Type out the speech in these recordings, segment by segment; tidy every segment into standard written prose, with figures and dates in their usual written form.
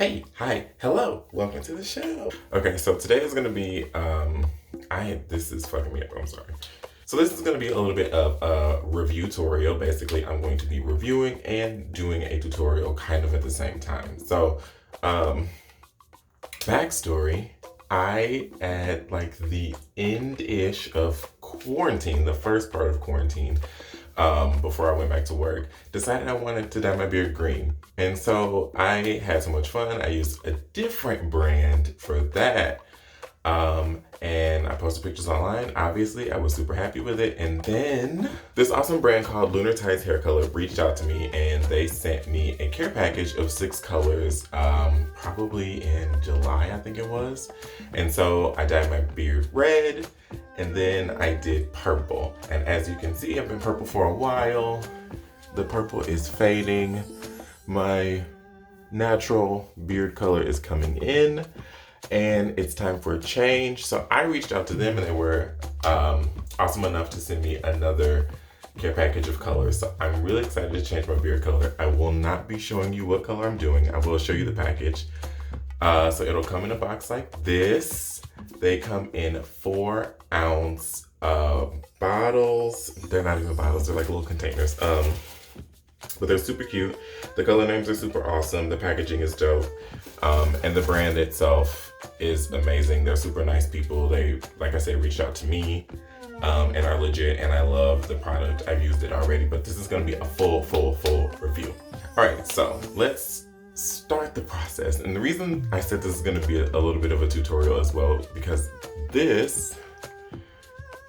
Hey, hi, hello, welcome to the show. Okay, so today is gonna be, this is fucking me up, I'm sorry. So this is gonna be a little bit of a review tutorial. Basically, I'm going to be reviewing and doing a tutorial kind of at the same time. So, backstory, I, at like the end-ish of quarantine, the first part of quarantine, before I went back to work, decided I wanted to dye my beard green. And so I had so much fun. I used a different brand for that. And I posted pictures online. Obviously, I was super happy with it. And then this awesome brand called Lunar Tides Hair reached out to me and they sent me a care package of 6 colors, probably in July, I think it was. And so I dyed my beard red and then I did purple. And as you can see, I've been purple for a while. The purple is fading. My natural beard color is coming in. And it's time for a change. So I reached out to them and they were awesome enough to send me another care package of colors. So I'm really excited to change my beard color. I will not be showing you what color I'm doing. I will show you the package. So it'll come in a box like this. They come in 4-ounce bottles. They're not even bottles, they're like little containers. But they're super cute. The color names are super awesome. The packaging is dope. And the brand itself is amazing. They're super nice people. They, like I said, reached out to me and are legit. And I love the product. I've used it already, but this is going to be a full review. All right, so let's start the process. And the reason I said this is going to be a little bit of a tutorial as well, because this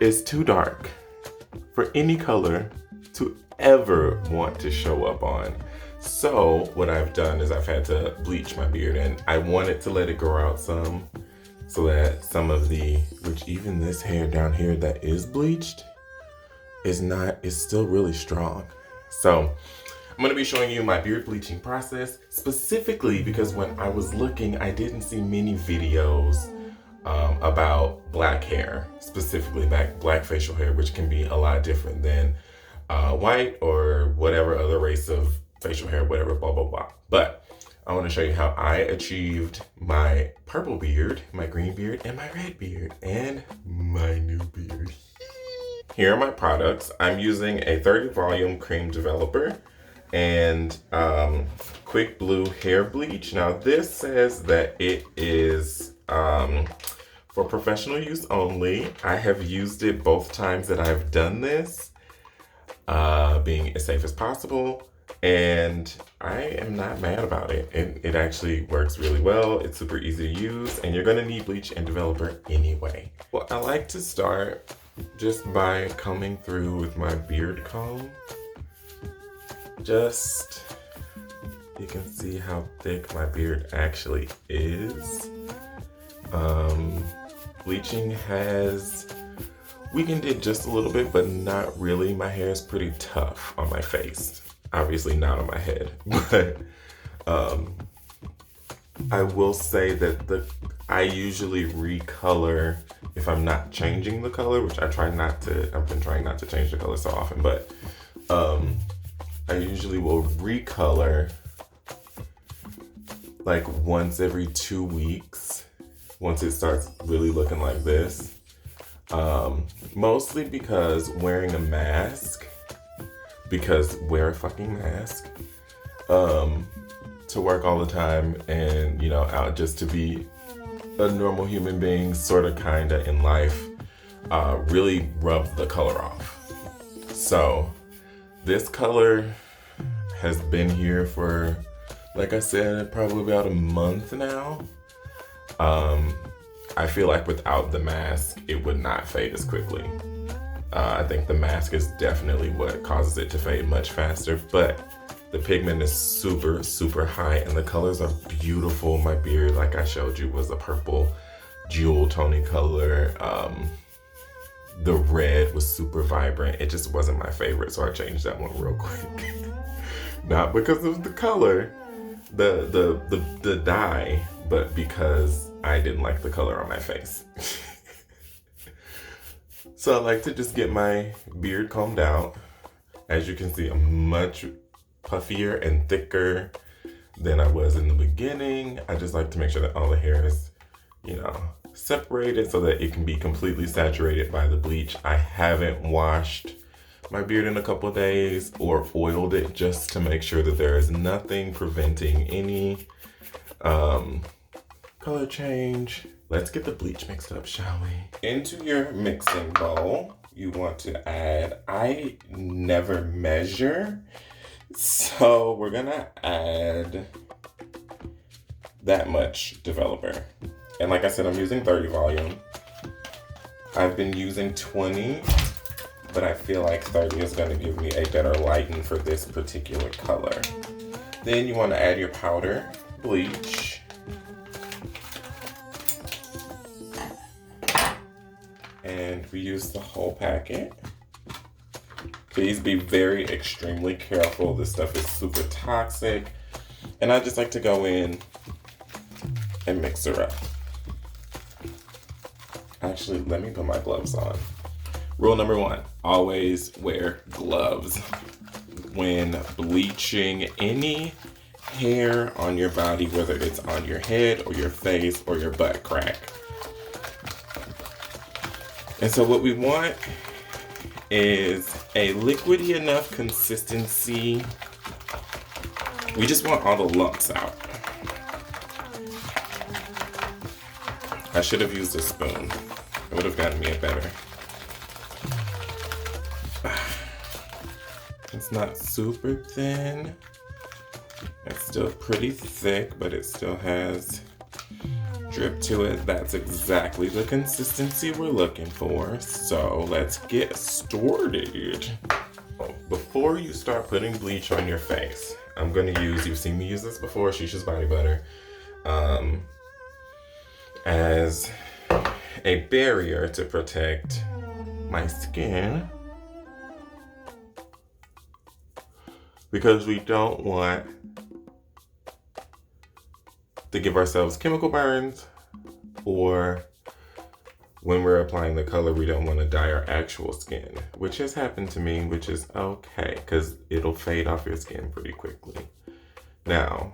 is too dark for any color to ever want to show up on. So what I've done is I've had to bleach my beard, and I wanted to let it grow out some so that some of the, which even this hair down here that is bleached is still really strong. So I'm going to be showing you my beard bleaching process, specifically because when I was looking, I didn't see many videos about black hair, specifically black facial hair, which can be a lot different than white or whatever other race of facial hair, whatever, blah, blah, blah. But I want to show you how I achieved my purple beard, my green beard, and my red beard, and my new beard. Here are my products. I'm using a 30 volume cream developer and quick blue hair bleach. Now this says that it is for professional use only. I have used it both times that I've done this, being as safe as possible, and I am not mad about it. It actually works really well. It's super easy to use, and you're gonna need bleach and developer anyway. Well, I like to start just by combing through with my beard comb. Just, you can see how thick my beard actually is. Bleaching has weakened it just a little bit, but not really. My hair is pretty tough on my face. Obviously not on my head, but I will say that I usually recolor if I'm not changing the color, which I've been trying not to change the color so often, but I usually will recolor like once every 2 wears, once it starts really looking like this. Mostly because wearing a mask, wear a fucking mask, to work all the time and, out just to be a normal human being, sort of, kinda in life, really rubs the color off. So this color has been here for, like I said, probably about a month now. I feel like without the mask, it would not fade as quickly. I think the mask is definitely what causes it to fade much faster, but the pigment is super high and the colors are beautiful. My beard, like I showed you, was a purple jewel tony color. The red was super vibrant. It just wasn't my favorite, so I changed that one real quick. Not because of the color, the dye, but because I didn't like the color on my face. So I like to just get my beard combed out. As you can see, I'm much puffier and thicker than I was in the beginning. I just like to make sure that all the hair is, you know, separated so that it can be completely saturated by the bleach. I haven't washed my beard in a couple of days or oiled it just to make sure that there is nothing preventing any color change. Let's get the bleach mixed up, shall we? Into your mixing bowl, you want to add, I never measure, so we're gonna add that much developer. And like I said, I'm using 30 volume. I've been using 20, but I feel like 30 is gonna give me a better lighten for this particular color. Then you wanna add your powder bleach. And we use the whole packet. Please be very extremely careful. This stuff is super toxic. And I just like to go in and mix her up. Actually, let me put my gloves on. Rule number 1, always wear gloves when bleaching any hair on your body, whether it's on your head or your face or your butt crack. And so what we want is a liquidy enough consistency. We just want all the lumps out. I should have used a spoon. It would have gotten me a better. It's not super thin. It's still pretty thick, but it still has drip to it. That's exactly the consistency we're looking for. So let's get started. Before you start putting bleach on your face, I'm gonna use, you've seen me use this before, Shisha's Body Butter, as a barrier to protect my skin, because we don't want to give ourselves chemical burns, or when we're applying the color, we don't want to dye our actual skin, which has happened to me, which is okay, because it'll fade off your skin pretty quickly. Now,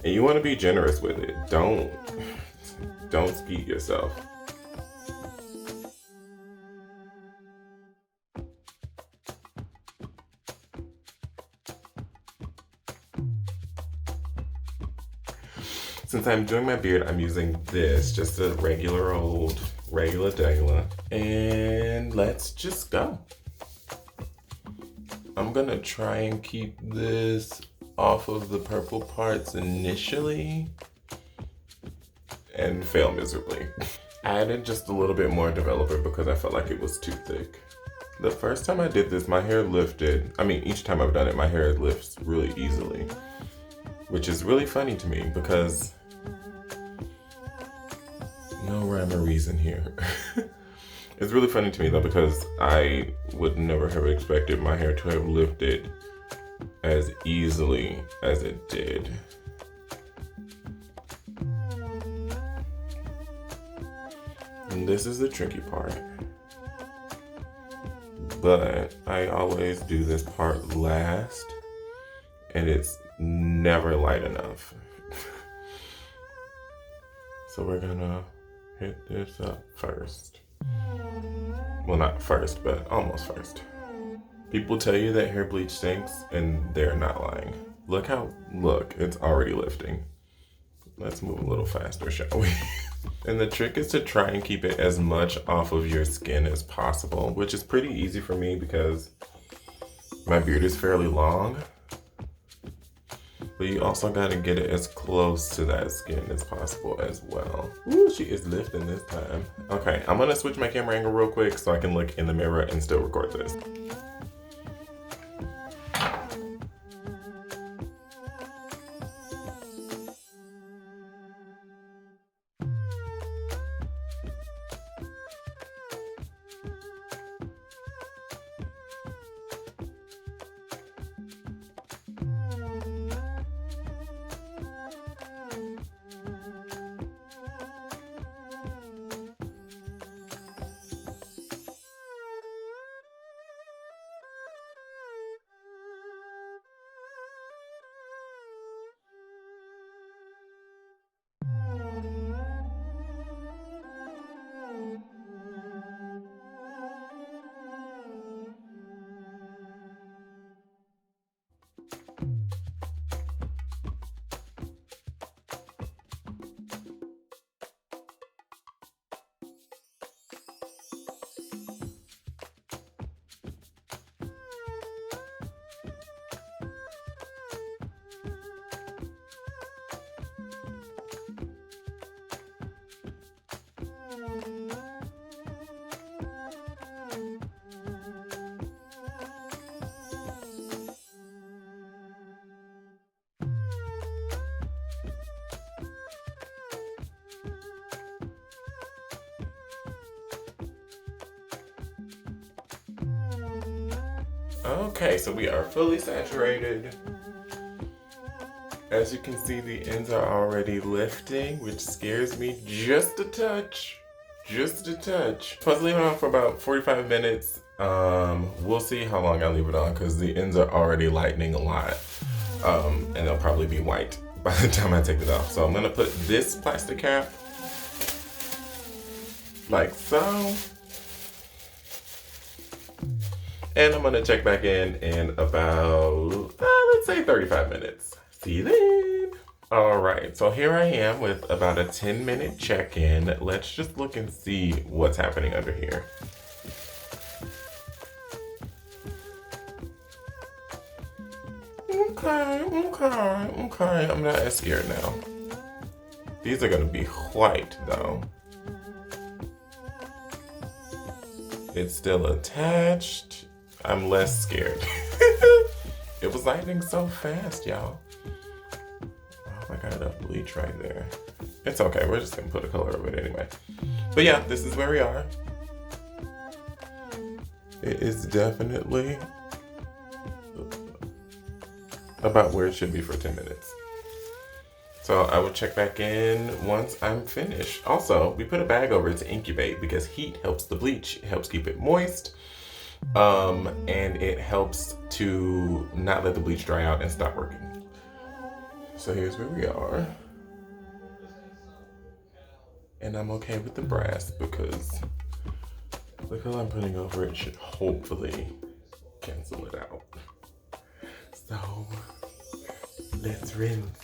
and you want to be generous with it. Don't skeet yourself. Since I'm doing my beard, I'm using this, just a regular regular. And let's just go. I'm gonna try and keep this off of the purple parts initially and fail miserably. I added just a little bit more developer because I felt like it was too thick. The first time I did this, my hair lifted. I mean, each time I've done it, my hair lifts really easily, which is really funny to me because no rhyme or reason here. It's really funny to me though, because I would never have expected my hair to have lifted as easily as it did. And this is the tricky part. But I always do this part last, and it's never light enough. So we're gonna hit this up first. Well, not first, but almost first. People tell you that hair bleach stinks, and they're not lying. Look, it's already lifting. Let's move a little faster, shall we? And the trick is to try and keep it as much off of your skin as possible, which is pretty easy for me because my beard is fairly long. But you also gotta get it as close to that skin as possible as well. Ooh, she is lifting this time. Okay, I'm gonna switch my camera angle real quick so I can look in the mirror and still record this. Okay, so we are fully saturated. As you can see, the ends are already lifting, which scares me just a touch. Just a touch. Supposed to leave it on for about 45 minutes. We'll see how long I leave it on because the ends are already lightening a lot. And they'll probably be white by the time I take it off. So I'm gonna put this plastic cap like so. And I'm gonna check back in about, let's say 35 minutes. See you then. All right, so here I am with about a 10-minute check-in. Let's just look and see what's happening under here. Okay, I'm not as scared now. These are gonna be white though. It's still attached. I'm less scared. It was lightening so fast, y'all. Oh, I got enough bleach right there. It's okay, we're just gonna put a color over it anyway. But yeah, this is where we are. It is definitely about where it should be for 10 minutes. So I will check back in once I'm finished. Also, we put a bag over it to incubate because heat helps the bleach. It helps keep it moist. And it helps to not let the bleach dry out and stop working. So here's where we are. And I'm okay with the brass because the color I'm putting over it should hopefully cancel it out. So let's rinse.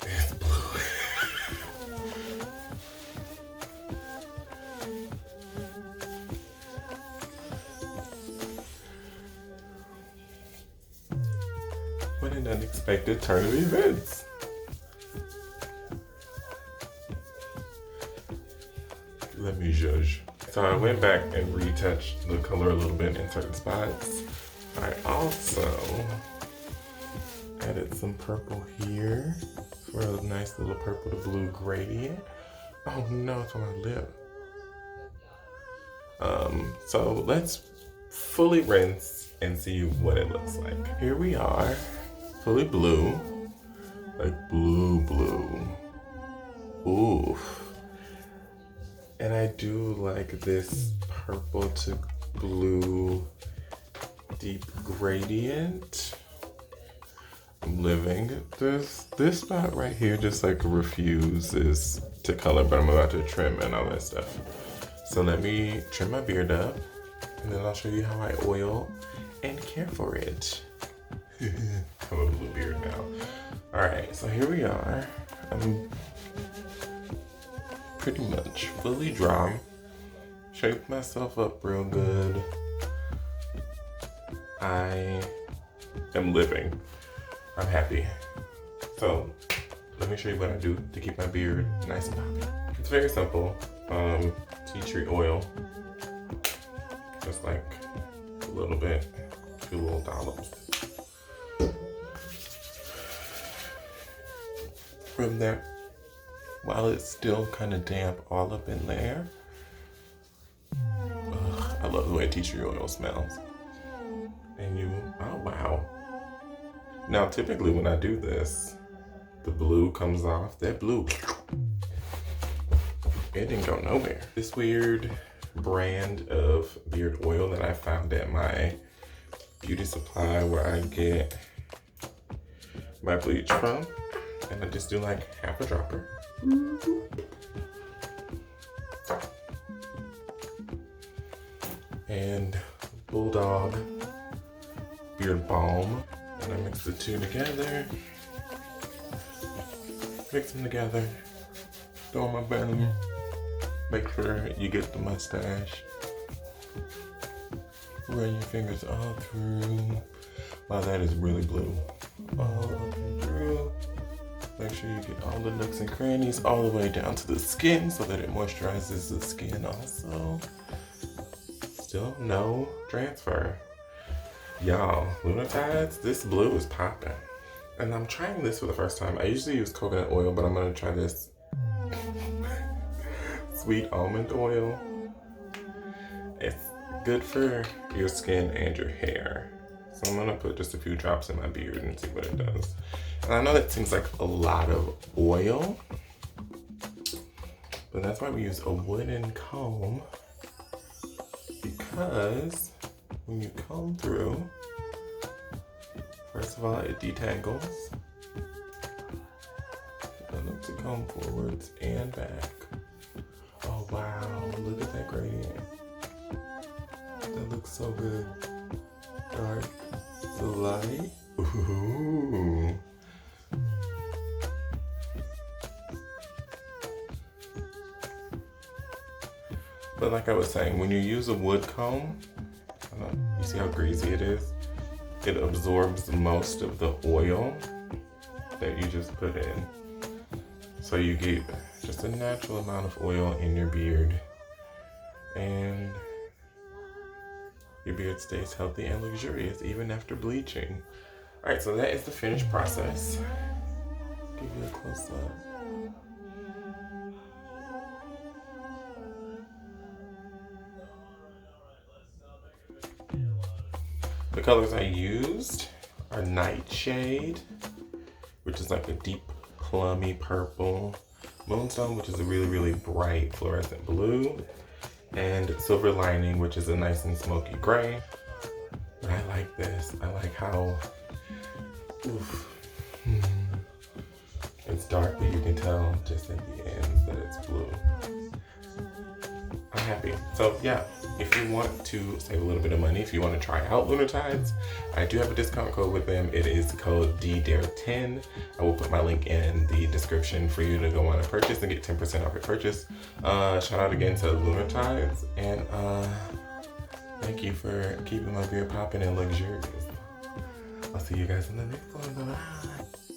It's blue. What an unexpected turn of events. Let me judge. So I went back and retouched the color a little bit in certain spots. I also added some purple here for a nice little purple to blue gradient. Oh no, it's on my lip. So let's fully rinse and see what it looks like. Here we are, fully blue, like blue. Oof. And I do like this purple to blue deep gradient. I'm living this spot right here just like refuses to color, but I'm about to trim and all that stuff. So let me trim my beard up and then I'll show you how I oil and care for it. I have a blue beard now. All right, so here we are. I'm pretty much fully dry. Shaped myself up real good. I am living. I'm happy. So let me show you what I do to keep my beard nice and poppy. It's very simple. Tea tree oil. Just like a little bit, 2 little dollops. From there, while it's still kind of damp all up in there. I love the way tea tree oil smells. And oh wow. Now typically when I do this, the blue comes off. That blue, it didn't go nowhere. This weird brand of beard oil that I found at my beauty supply where I get my bleach from. And I just do like half a dropper. And Bulldog beard balm. And I mix the two together. Mix them together. Throw on my belly. Make sure you get the mustache. Run your fingers all through. Wow, that is really blue. All up and through. Make sure you get all the nooks and crannies all the way down to the skin so that it moisturizes the skin also. Still no transfer. Y'all, Lunar Tides, this blue is popping. And I'm trying this for the first time. I usually use coconut oil, but I'm gonna try this sweet almond oil. It's good for your skin and your hair. So I'm gonna put just a few drops in my beard and see what it does. And I know that seems like a lot of oil, but that's why we use a wooden comb, because when you comb through, first of all, it detangles. I look to comb forwards and back. Oh wow, look at that gradient. That looks so good. Dark to light. Ooh. But like I was saying, when you use a wood comb, you see how greasy it is? It absorbs most of the oil that you just put in. So you get just a natural amount of oil in your beard, and your beard stays healthy and luxurious even after bleaching. All right, so that is the finished process. Give you a close up. The colors I used are Nightshade, which is like a deep plummy purple, Moonstone, which is a really, really bright fluorescent blue, and Silver Lining, which is a nice and smoky gray. But I like this. I like how it's dark, but you can tell just at the ends that it's blue. I'm happy. So yeah, if you want to save a little bit of money, if you want to try out Lunar Tides, I do have a discount code with them. It is the code DDare10. I will put my link in the description for you to go on and purchase and get 10% off your purchase. Shout out again to Lunar Tides, and thank you for keeping my beard popping and luxurious. I'll see you guys in the next one. Bye.